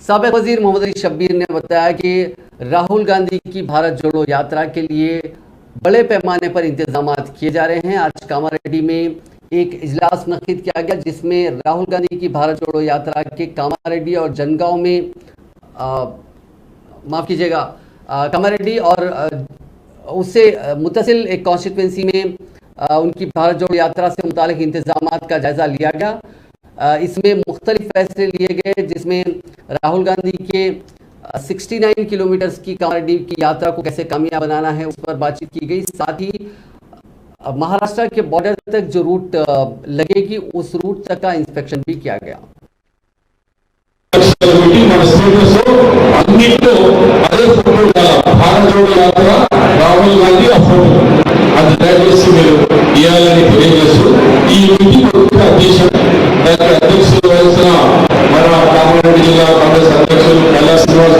साबिक वजीर मोहम्मद अली शब्बीर ने बताया कि राहुल गांधी की भारत जोड़ो यात्रा के लिए बड़े पैमाने पर इंतजाम किए जा रहे हैं। आज कामारेड्डी में एक इजलास मुनक्किद किया गया जिसमें राहुल गांधी की भारत जोड़ो यात्रा के कामारेड्डी और जनगांव में माफ़ कीजिएगा कामारेड्डी और उससे मुत्तसिल एक कॉन्स्टिट्यूंसी में उनकी भारत जोड़ो यात्रा से मुतालिक इंतजामात का जायज़ा लिया गया। इसमें मुख्तलिफ फैसले लिए गए जिसमें राहुल गांधी के 69 किलोमीटर्स की कामारेड्डी की यात्रा को कैसे कामयाब बनाना है उस पर बातचीत की गई। साथ ही महाराष्ट्र के बॉर्डर तक जो रूट लगेगी उस रूट तक का इंस्पेक्शन भी किया गया। भारत जोड़ो यात्रा राहुल गांधी అది దయచేసి మీరు ఇవ్వాలని తెలియజేస్తూ ఈ మీటింగ్ ముఖ్య అధ్యక్షుడు వహించిన మన కామారెడ్డి జిల్లా కాంగ్రెస్ అధ్యక్షులు కళ్యాణ్ శ్రీనివాస్